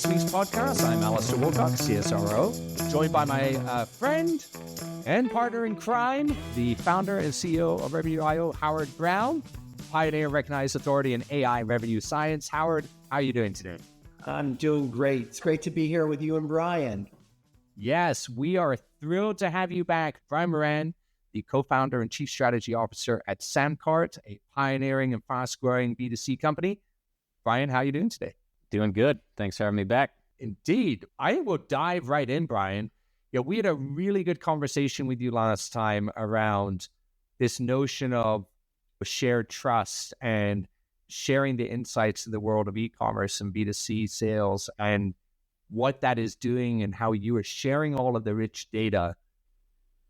this week's podcast. I'm Alastair Woolcock, CSRO, joined by my friend and partner in crime, the founder and CEO of Revenue.io, Howard Brown, pioneer recognized authority in AI revenue science. Howard, how are you doing today? I'm doing great. It's great to be here with you and Brian. Yes, we are thrilled to have you back. Brian Moran, the co-founder and chief strategy officer at Samcart, a pioneering and fast-growing B2C company. Brian, how are you doing today? Doing good. Thanks for having me back. Indeed. I will dive right in, Brian. We had a really good conversation with you last time around this notion of shared trust and sharing the insights of the world of e-commerce and B2C sales and what that is doing and how you are sharing all of the rich data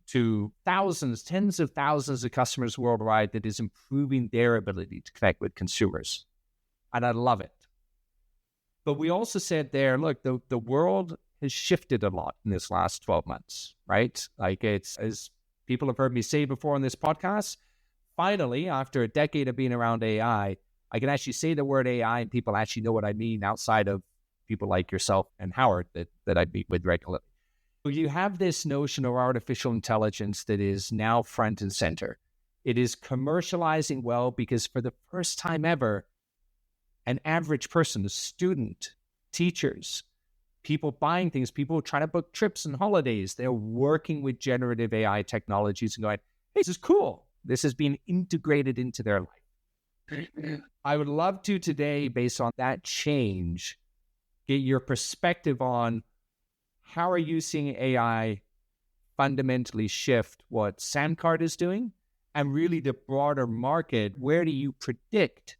to thousands, tens of thousands of customers worldwide that is improving their ability to connect with consumers. And I love it. But we also said there, look, the world has shifted a lot in this last 12 months, right? Like it's, as people have heard me say before on this podcast, finally, after a decade of being around AI, I can actually say the word AI and people actually know what I mean outside of people like yourself and Howard that I meet with regularly. So you have this notion of artificial intelligence that is now front and center. It is commercializing well because for the first time ever, an average person, a student, teachers, people buying things, people trying to book trips and holidays, they're working with generative AI technologies and going, hey, this is cool. This has been integrated into their life. I would love to today, based on that change, get your perspective on how are you seeing AI fundamentally shift what Samcart is doing and really the broader market. Where do you predict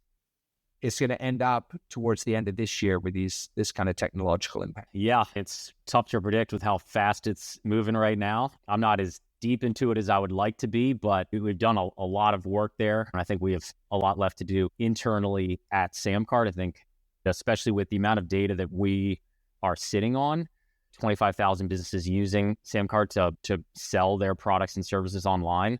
it's going to end up towards the end of this year with this kind of technological impact? Yeah, it's tough to predict with how fast it's moving right now. I'm not as deep into it as I would like to be, but we've done a lot of work there. And I think we have a lot left to do internally at Samcart. I think, especially with the amount of data that we are sitting on, 25,000 businesses using Samcart to sell their products and services online,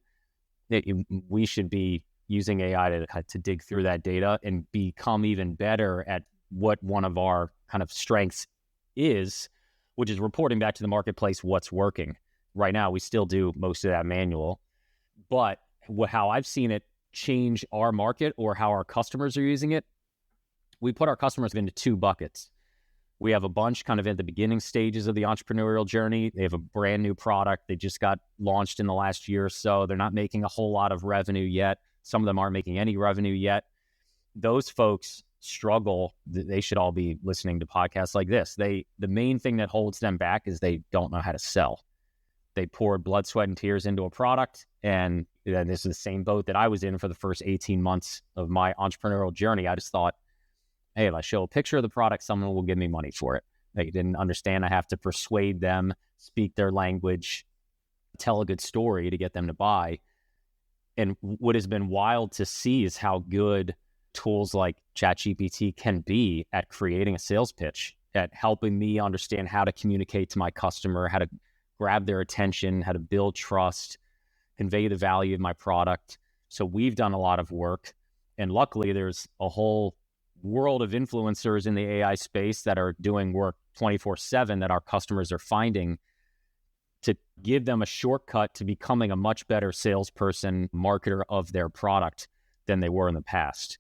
we should be using AI to dig through that data and become even better at what one of our kind of strengths is, which is reporting back to the marketplace what's working. Right now, we still do most of that manual, but how I've seen it change our market or how our customers are using it, we put our customers into two buckets. We have a bunch kind of at the beginning stages of the entrepreneurial journey. They have a brand new product. They just got launched in the last year or so. They're not making a whole lot of revenue yet. Some of them aren't making any revenue yet. Those folks struggle. They should all be listening to podcasts like this. The main thing that holds them back is they don't know how to sell. They poured blood, sweat, and tears into a product. And this is the same boat that I was in for the first 18 months of my entrepreneurial journey. I just thought, hey, if I show a picture of the product, someone will give me money for it. They didn't understand I have to persuade them, speak their language, tell a good story to get them to buy. And what has been wild to see is how good tools like ChatGPT can be at creating a sales pitch, at helping me understand how to communicate to my customer, how to grab their attention, how to build trust, convey the value of my product. So we've done a lot of work. And luckily, there's a whole world of influencers in the AI space that are doing work 24/7 that our customers are finding to give them a shortcut to becoming a much better salesperson, marketer of their product than they were in the past.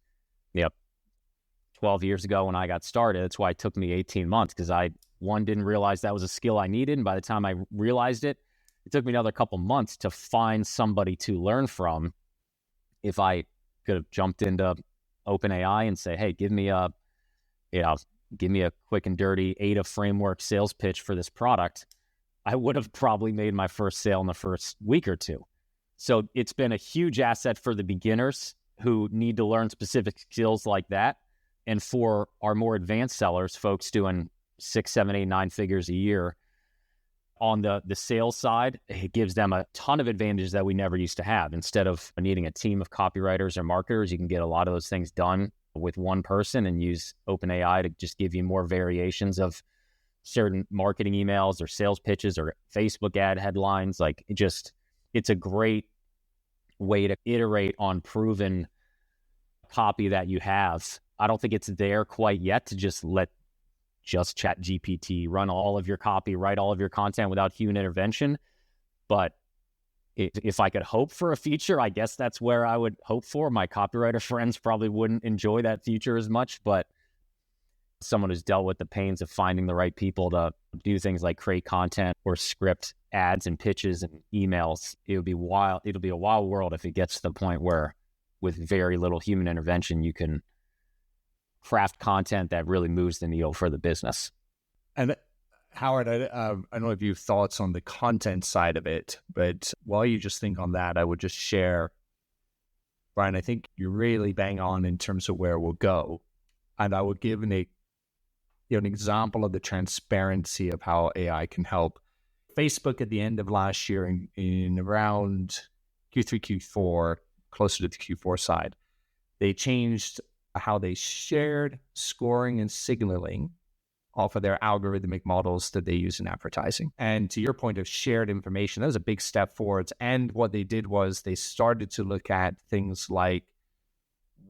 12 years ago when I got started, that's why it took me 18 months because I didn't realize that was a skill I needed. And by the time I realized it, it took me another couple months to find somebody to learn from. If I could have jumped into OpenAI and say, hey, give me a quick and dirty ADA framework sales pitch for this product, I would have probably made my first sale in the first week or two. So it's been a huge asset for the beginners who need to learn specific skills like that. And for our more advanced sellers, folks doing 6, 7, 8, 9 figures a year, on the sales side, it gives them a ton of advantages that we never used to have. Instead of needing a team of copywriters or marketers, you can get a lot of those things done with one person and use OpenAI to just give you more variations of certain marketing emails or sales pitches or Facebook ad headlines. Like it's a great way to iterate on proven copy that you have. I don't think it's there quite yet to just let just chat GPT, run all of your copy, write all of your content without human intervention. But if I could hope for a future, I guess that's where I would hope for. My copywriter friends probably wouldn't enjoy that future as much, but someone who's dealt with the pains of finding the right people to do things like create content or script ads and pitches and emails, it'll be a wild world if it gets to the point where with very little human intervention, you can craft content that really moves the needle for the business. And Howard, I don't know if you have thoughts on the content side of it, but while you just think on that, I would just share, Brian, I think you're really bang on in terms of where we'll go. And I would give an example of the transparency of how AI can help. Facebook at the end of last year in around Q3, Q4, closer to the Q4 side, they changed how they shared scoring and signaling off of their algorithmic models that they use in advertising. And to your point of shared information, that was a big step forwards. And what they did was they started to look at things like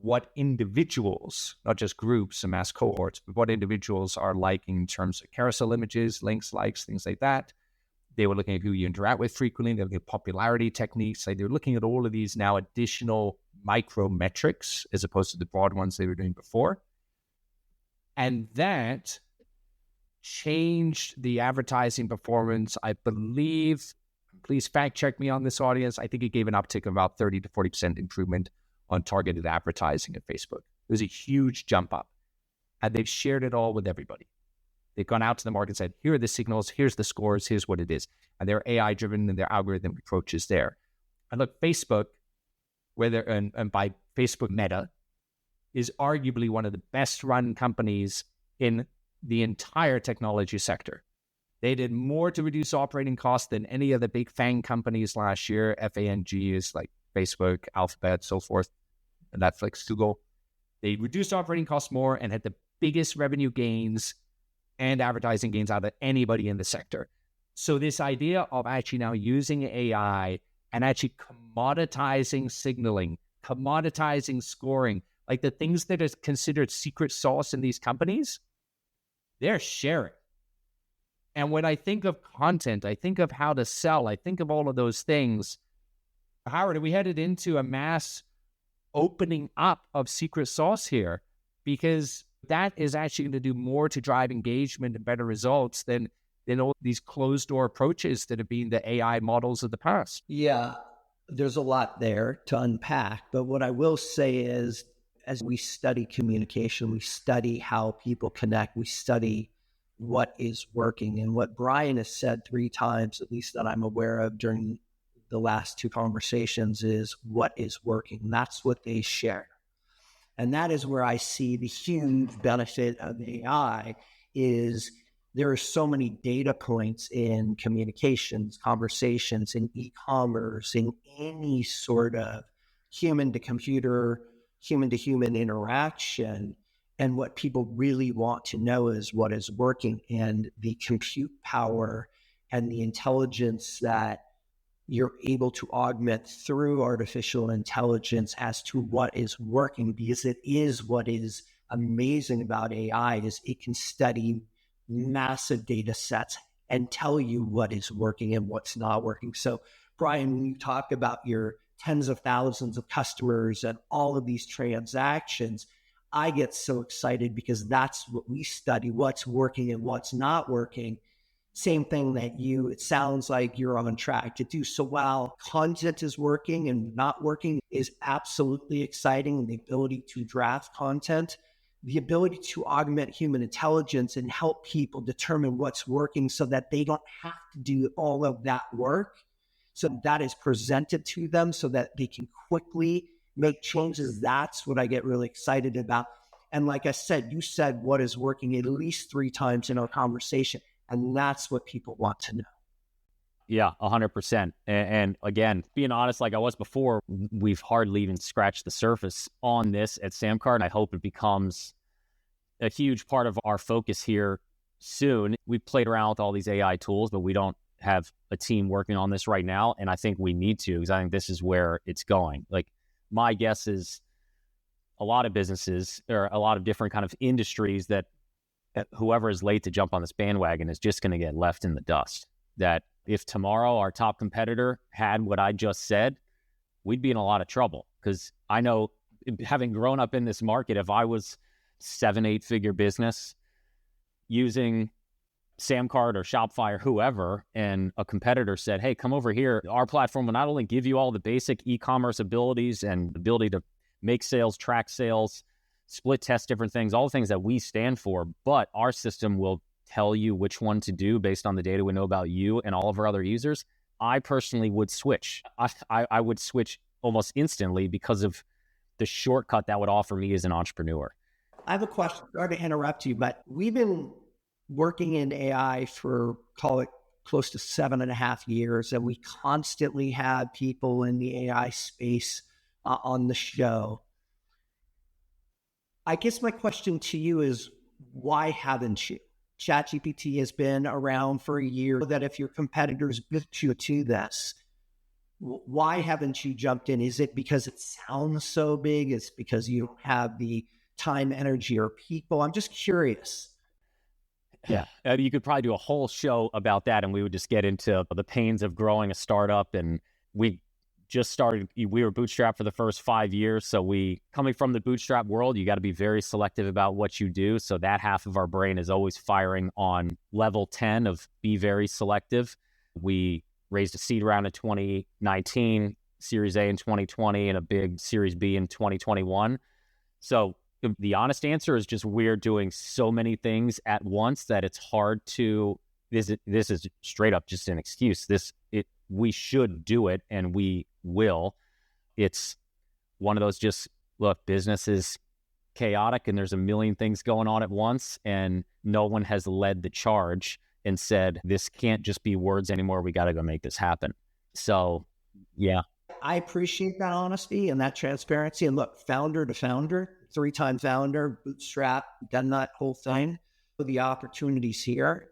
what individuals, not just groups and mass cohorts, but what individuals are liking in terms of carousel images, links, likes, things like that. They were looking at who you interact with frequently. They were looking at popularity techniques. Like they were looking at all of these now additional micro metrics as opposed to the broad ones they were doing before. And that changed the advertising performance. I believe, please fact check me on this audience, I think it gave an uptick of about 30 to 40% improvement on targeted advertising at Facebook. It was a huge jump up. And they've shared it all with everybody. They've gone out to the market and said, here are the signals, here's the scores, here's what it is. And they're AI driven and their algorithm approach is there. And look, Facebook, and by Facebook Meta, is arguably one of the best run companies in the entire technology sector. They did more to reduce operating costs than any of the big FANG companies last year. FANG is like Facebook, Alphabet, so forth, Netflix, Google. They reduced operating costs more and had the biggest revenue gains and advertising gains out of anybody in the sector. So this idea of actually now using AI and actually commoditizing signaling, commoditizing scoring, like the things that are considered secret sauce in these companies, they're sharing. And when I think of content, I think of how to sell, I think of all of those things. Howard, are we headed into a mass opening up of secret sauce here? Because that is actually going to do more to drive engagement and better results than all these closed door approaches that have been the AI models of the past. Yeah, there's a lot there to unpack. But what I will say is, as we study communication, we study how people connect, we study what is working. And what Brian has said 3 times, at least that I'm aware of during the last 2 conversations, is what is working. That's what they share. And that is where I see the huge benefit of AI is there are so many data points in communications, conversations, in e-commerce, in any sort of human to computer, human to human interaction. And what people really want to know is what is working, and the compute power and the intelligence that you're able to augment through artificial intelligence as to what is working, because it is what is amazing about AI is it can study massive data sets and tell you what is working and what's not working. So Brian, when you talk about your tens of thousands of customers and all of these transactions, I get so excited because that's what we study, what's working and what's not working. Same thing that it sounds like you're on track to do. So while content is working and not working is absolutely exciting, and the ability to draft content, the ability to augment human intelligence and help people determine what's working so that they don't have to do all of that work. So that is presented to them so that they can quickly make changes. That's what I get really excited about. And like I said, you said what is working at least 3 times in our conversation. And that's what people want to know. Yeah, 100%. And again, being honest, like I was before, we've hardly even scratched the surface on this at Samcart. And I hope it becomes a huge part of our focus here soon. We've played around with all these AI tools, but we don't have a team working on this right now. And I think we need to, because I think this is where it's going. Like my guess is a lot of businesses or a lot of different kind of industries that whoever is late to jump on this bandwagon is just going to get left in the dust. That if tomorrow our top competitor had what I just said, we'd be in a lot of trouble. Because I know, having grown up in this market, if I was 7-8 figure business using Samcart or Shopify or whoever, and a competitor said, hey, come over here, our platform will not only give you all the basic e-commerce abilities and ability to make sales, track sales, split test different things, all the things that we stand for, but our system will tell you which one to do based on the data we know about you and all of our other users. I personally would switch. I would switch almost instantly because of the shortcut that would offer me as an entrepreneur. I have a question. Sorry to interrupt you, but we've been working in AI for, call it, close to 7.5 years, and we constantly have people in the AI space on the show. I guess my question to you is, why haven't you? ChatGPT has been around for a year. That if your competitors beat you to this, why haven't you jumped in? Is it because it sounds so big? Is it because you don't have the time, energy, or people? I'm just curious. Yeah, you could probably do a whole show about that, and we would just get into the pains of growing a startup. And we just started, we were bootstrapped for the first 5 years. So coming from the bootstrap world, you got to be very selective about what you do. So that half of our brain is always firing on level 10 of be very selective. We raised a seed round in 2019, Series A in 2020, and a big Series B in 2021. So the honest answer is just we're doing so many things at once that it's hard to, this is straight up just an excuse. We should do it, and we will. It's one of those just, look, business is chaotic and there's a million things going on at once, and no one has led the charge and said, this can't just be words anymore. We got to go make this happen. So, yeah. I appreciate that honesty and that transparency. And look, founder to founder, 3-time founder, bootstrap, done that whole thing. The opportunities here,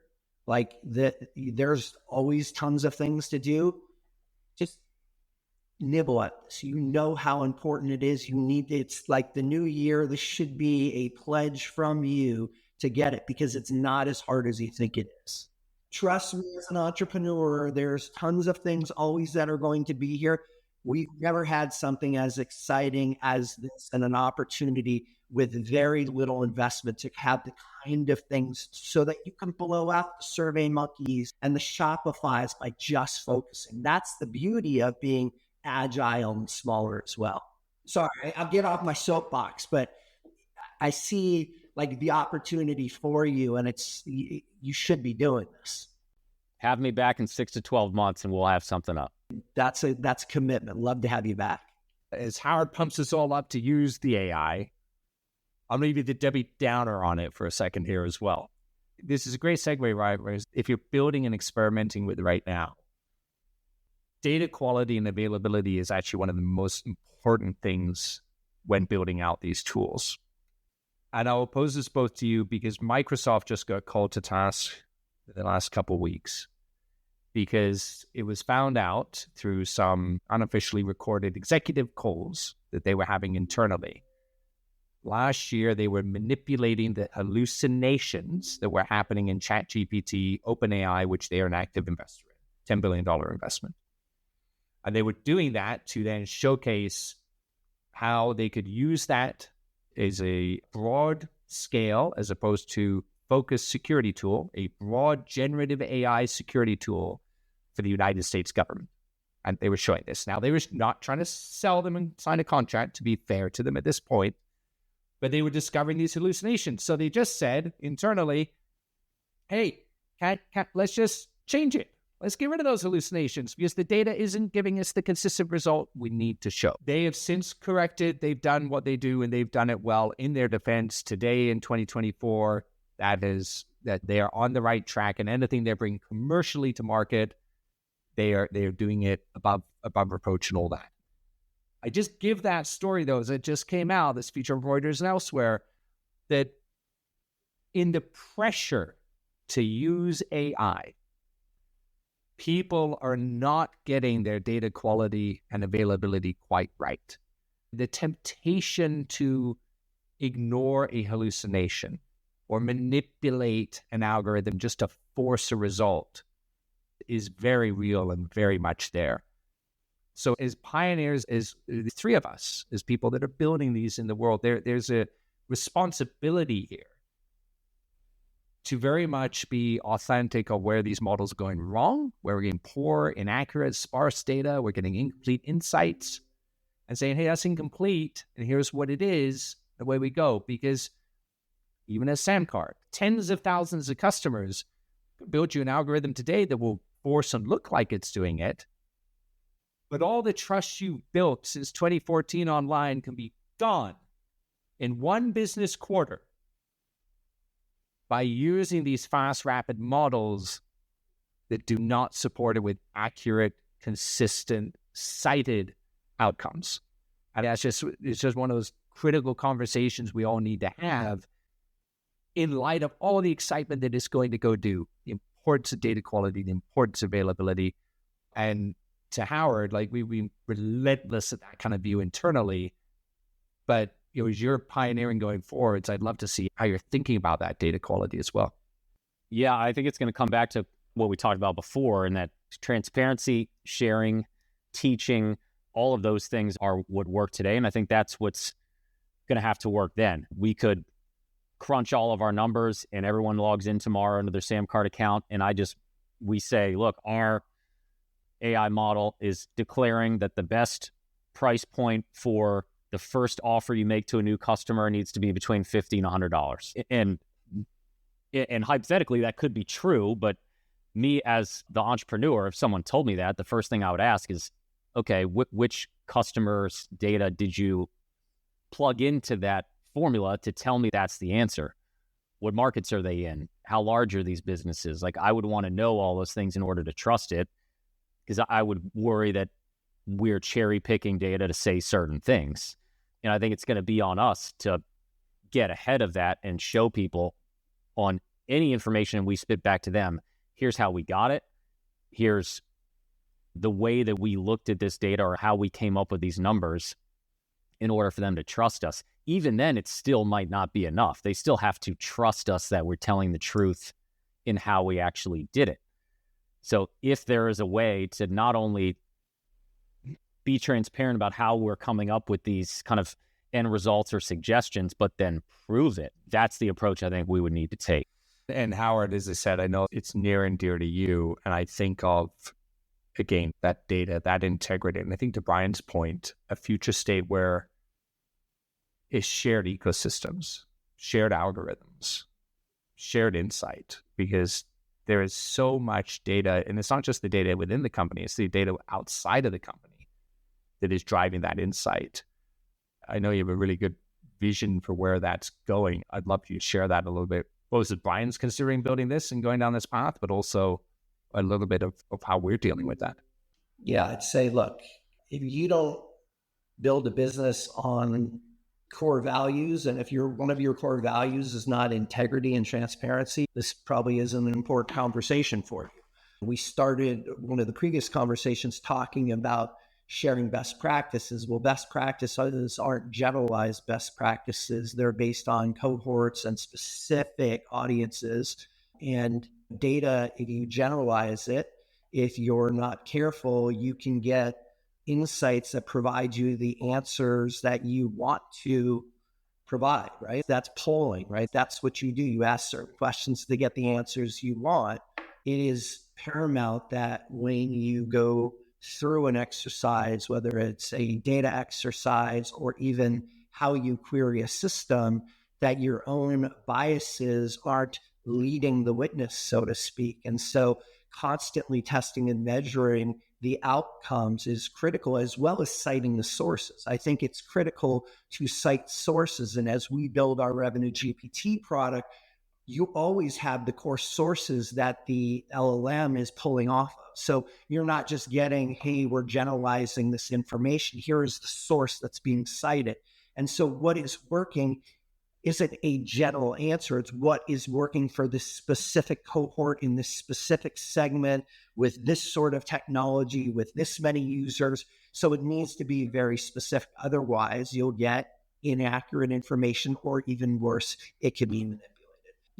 like there's always tons of things to do. Just nibble at this. You know how important it is. It's like the new year. This should be a pledge from you to get it, because it's not as hard as you think it is. Trust me, as an entrepreneur, there's tons of things always that are going to be here. We've never had something as exciting as this, and an opportunity with very little investment to have the kind of things so that you can blow out the Survey Monkeys and the Shopifys by just focusing. That's the beauty of being agile and smaller as well. Sorry, I'll get off my soapbox, but I see like the opportunity for you, and you should be doing this. Have me back in 6 to 12 months and we'll have something up. That's a commitment. Love to have you back. As Howard pumps us all up to use the AI, I'm going to give you the Debbie Downer on it for a second here as well. This is a great segue, right? Whereas if you're building and experimenting with it right now, data quality and availability is actually one of the most important things when building out these tools. And I'll pose this both to you because Microsoft just got called to task in the last couple of weeks, because it was found out through some unofficially recorded executive calls that they were having internally. Last year, they were manipulating the hallucinations that were happening in ChatGPT, OpenAI, which they are an active investor in, $10 billion investment. And they were doing that to then showcase how they could use that as a broad scale, as opposed to focused security tool, a broad generative AI security tool for the United States government. And they were showing this. Now, they were not trying to sell them and sign a contract, to be fair to them at this point, but they were discovering these hallucinations. So they just said internally, hey, let's just change it. Let's get rid of those hallucinations because the data isn't giving us the consistent result we need to show. They have since corrected. They've done what they do, and they've done it well. In their defense, today in 2024, that they are on the right track, and anything they bring commercially to market, they are doing it above reproach and all that. I just give that story, though, as it just came out, this feature of Reuters and elsewhere, that in the pressure to use AI, people are not getting their data quality and availability quite right. The temptation to ignore a hallucination or manipulate an algorithm just to force a result is very real and very much there. So as pioneers, as the three of us, as people that are building these in the world, there's a responsibility here to very much be authentic of where these models are going wrong, where we're getting poor, inaccurate, sparse data, we're getting incomplete insights, and saying, hey, that's incomplete, and here's what it is, the way we go. Because even as Samcart, tens of thousands of customers build you an algorithm today that will force and look like it's doing it. But all the trust you built since 2014 online can be gone in one business quarter by using these fast, rapid models that do not support it with accurate, consistent, cited outcomes. And it's just one of those critical conversations we all need to have in light of all the excitement that it's going to go do, the importance of data quality, the importance of availability. And to Howard, like we relentless at that kind of view internally, but as you're pioneering going forwards, I'd love to see how you're thinking about that data quality as well. Yeah, I think it's going to come back to what we talked about before, and that transparency, sharing, teaching, all of those things are what work today. And I think that's what's going to have to work then. We could crunch all of our numbers and everyone logs in tomorrow into their Samcart account. And we say, look, our AI model is declaring that the best price point for the first offer you make to a new customer needs to be between $50 and $100. And hypothetically, that could be true, but me as the entrepreneur, if someone told me that, the first thing I would ask is, okay, which customer's data did you plug into that formula to tell me that's the answer? What markets are they in? How large are these businesses? Like, I would want to know all those things in order to trust it, because I would worry that we're cherry picking data to say certain things. And I think it's going to be on us to get ahead of that and show people on any information we spit back to them, here's how we got it. Here's the way that we looked at this data or how we came up with these numbers in order for them to trust us. Even then, it still might not be enough. They still have to trust us that we're telling the truth in how we actually did it. So if there is a way to not only be transparent about how we're coming up with these kind of end results or suggestions, but then prove it, that's the approach I think we would need to take. And Howard, as I said, I know it's near and dear to you. And I think of, again, that data, that integrity. And I think to Brian's point, a future state where it's shared ecosystems, shared algorithms, shared insight, because there is so much data, and it's not just the data within the company, it's the data outside of the company that is driving that insight. I know you have a really good vision for where that's going. I'd love for you to share that a little bit. What was it, Brian's considering building this and going down this path, but also a little bit of how we're dealing with that? Yeah, I'd say, look, if you don't build a business on core values, and if one of your core values is not integrity and transparency, this probably isn't an important conversation for you. We started one of the previous conversations talking about sharing best practices. Well, best practices aren't generalized best practices. They're based on cohorts and specific audiences. And data, if you generalize it, if you're not careful, you can get insights that provide you the answers that you want to provide, right? That's polling, right? That's what you do. You ask certain questions to get the answers you want. It is paramount that when you go through an exercise, whether it's a data exercise or even how you query a system, that your own biases aren't leading the witness, so to speak. And so constantly testing and measuring the outcomes is critical, as well as citing the sources. I think it's critical to cite sources. And as we build our Revenue GPT product, you always have the core sources that the LLM is pulling off of. So you're not just getting, hey, we're generalizing this information. Here is the source that's being cited. And so what is working isn't a general answer. It's what is working for this specific cohort in this specific segment with this sort of technology, with this many users. So it needs to be very specific. Otherwise, you'll get inaccurate information, or even worse, it can be manipulated.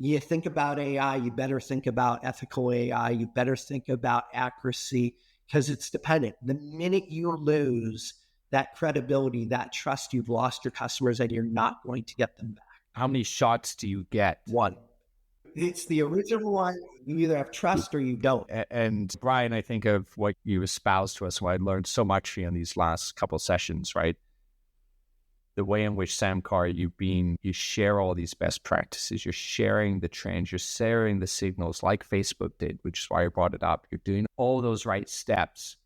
you think about AI, you better think about ethical AI, you better think about accuracy, because it's dependent. The minute you lose that credibility, that trust, you've lost your customers and you're not going to get them back. How many shots do you get? One. It's the original one. You either have trust or you don't. And Brian, I think of what you espoused to us, what I learned so much in these last couple of sessions, right? The way in which Samcar, you share all these best practices, you're sharing the trends, you're sharing the signals like Facebook did, which is why I brought it up. You're doing all those right steps.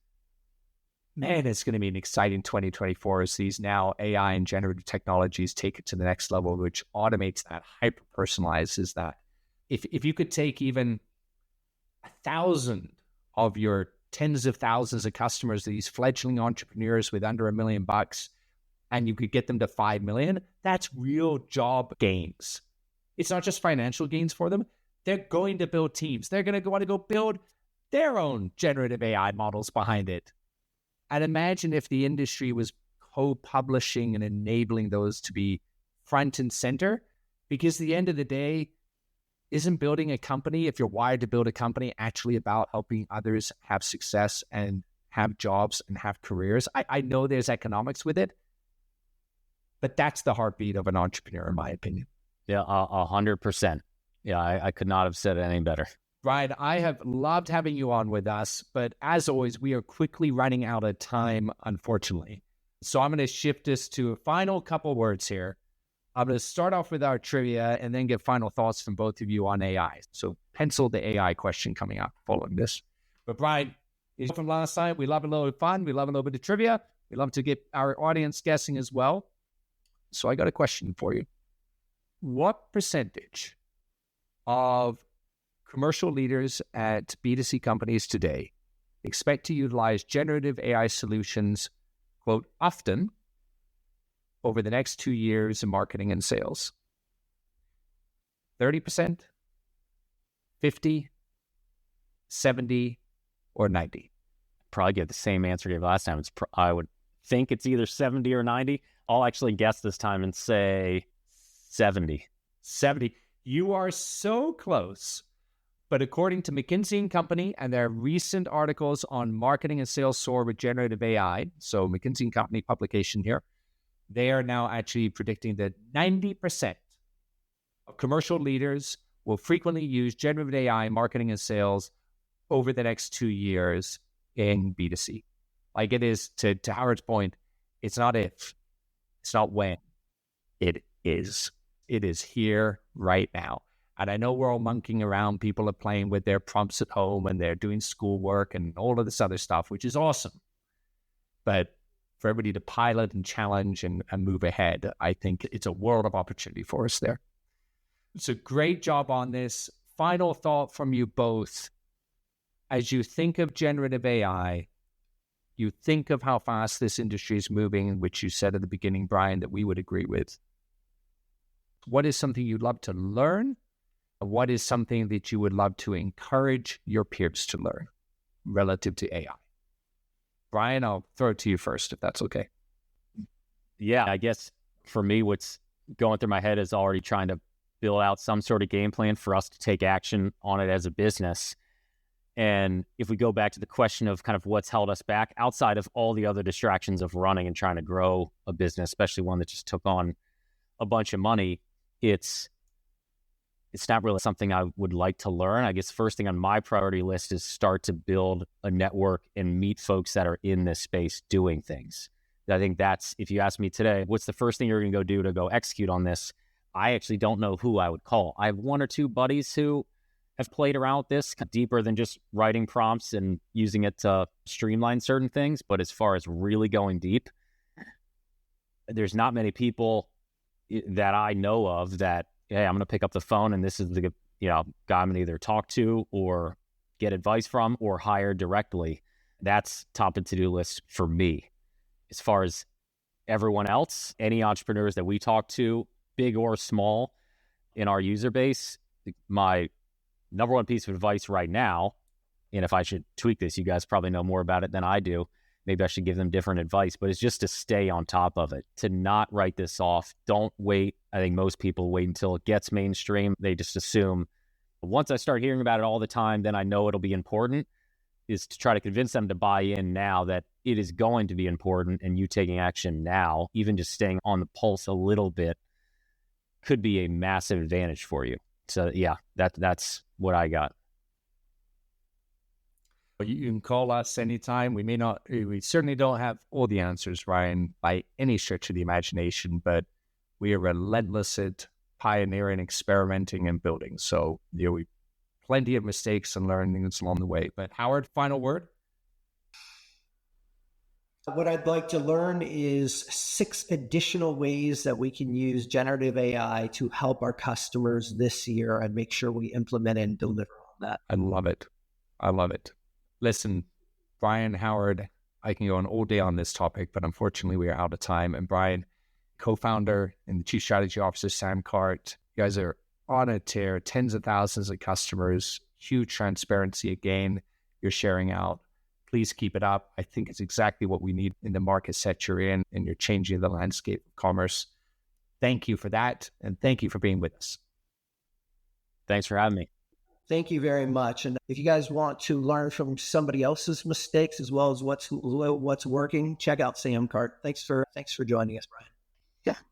Man, it's going to be an exciting 2024 as these now AI and generative technologies take it to the next level, which automates that, hyper-personalizes that. If you could take even 1,000 of your tens of thousands of customers, these fledgling entrepreneurs with under $1 million, and you could get them to 5 million, that's real job gains. It's not just financial gains for them. They're going to build teams. They're going to want to go build their own generative AI models behind it. And imagine if the industry was co-publishing and enabling those to be front and center, because at the end of the day, isn't building a company, if you're wired to build a company, actually about helping others have success and have jobs and have careers? I know there's economics with it, but that's the heartbeat of an entrepreneur, in my opinion. Yeah, 100%. Yeah, I could not have said it any better. Brian, I have loved having you on with us, but as always, we are quickly running out of time, unfortunately. So I'm going to shift us to a final couple words here. I'm going to start off with our trivia and then get final thoughts from both of you on AI. So pencil the AI question coming up following this. But Brian, from last time, we love a little fun. We love a little bit of trivia. We love to get our audience guessing as well. So I got a question for you. What percentage of commercial leaders at B2C companies today expect to utilize generative AI solutions, quote, often over the next 2 years in marketing and sales? 30%, 50, 70, or 90? Probably get the same answer I gave last time. I would think it's either 70 or 90. I'll actually guess this time and say 70. 70. You are so close. But according to McKinsey & Company and their recent articles on marketing and sales soar with generative AI, so McKinsey & Company publication here, they are now actually predicting that 90% of commercial leaders will frequently use generative AI marketing and sales over the next 2 years in B2C. Like it is, to Howard's point, it's not if, it's not when, it is. It is here right now. And I know we're all monkeying around. People are playing with their prompts at home and they're doing schoolwork and all of this other stuff, which is awesome. But for everybody to pilot and challenge and move ahead, I think it's a world of opportunity for us there. It's a great job on this. Final thought from you both. As you think of generative AI, you think of how fast this industry is moving, which you said at the beginning, Brian, that we would agree with. What is something you'd love to learn? What is something that you would love to encourage your peers to learn relative to AI? Brian, I'll throw it to you first, if that's okay. Yeah, I guess for me, what's going through my head is already trying to build out some sort of game plan for us to take action on it as a business. And if we go back to the question of kind of what's held us back outside of all the other distractions of running and trying to grow a business, especially one that just took on a bunch of money, it's not really something I would like to learn. I guess first thing on my priority list is start to build a network and meet folks that are in this space doing things. I think that's, if you ask me today, what's the first thing you're going to go do to go execute on this? I actually don't know who I would call. I have one or two buddies who have played around with this deeper than just writing prompts and using it to streamline certain things. But as far as really going deep, there's not many people that I know of that, hey, I'm going to pick up the phone and this is the guy I'm going to either talk to or get advice from or hire directly. That's top of the to-do list for me. As far as everyone else, any entrepreneurs that we talk to, big or small, in our user base, my number one piece of advice right now, and if I should tweak this, you guys probably know more about it than I do, maybe I should give them different advice, but it's just to stay on top of it, to not write this off. Don't wait. I think most people wait until it gets mainstream. They just assume once I start hearing about it all the time, then I know it'll be important, is to try to convince them to buy in now that it is going to be important, and you taking action now, even just staying on the pulse a little bit, could be a massive advantage for you. So yeah, that's what I got. You can call us anytime. We certainly don't have all the answers, Ryan, by any stretch of the imagination, but we are relentless at pioneering, experimenting, and building. So, we plenty of mistakes and learnings along the way. But Howard, final word? What I'd like to learn is 6 additional ways that we can use generative AI to help our customers this year and make sure we implement and deliver on that. I love it. Listen, Brian, Howard, I can go on all day on this topic, but unfortunately we are out of time. And Brian, co-founder and the Chief Strategy Officer, Sam Cart, you guys are on a tear, tens of thousands of customers, huge transparency again, you're sharing out. Please keep it up. I think it's exactly what we need in the market set you're in, and you're changing the landscape of commerce. Thank you for that, and thank you for being with us. Thanks for having me. Thank you very much. And if you guys want to learn from somebody else's mistakes as well as what's working, check out Sam Cart. Thanks for joining us, Brian. Yeah,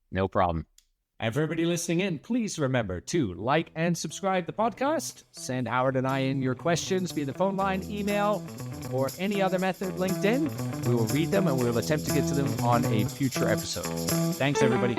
no problem. And for everybody listening in, please remember to like and subscribe the podcast. Send Howard and I in your questions via the phone line, email, or any other method, LinkedIn. We will read them and we will attempt to get to them on a future episode. Thanks, everybody.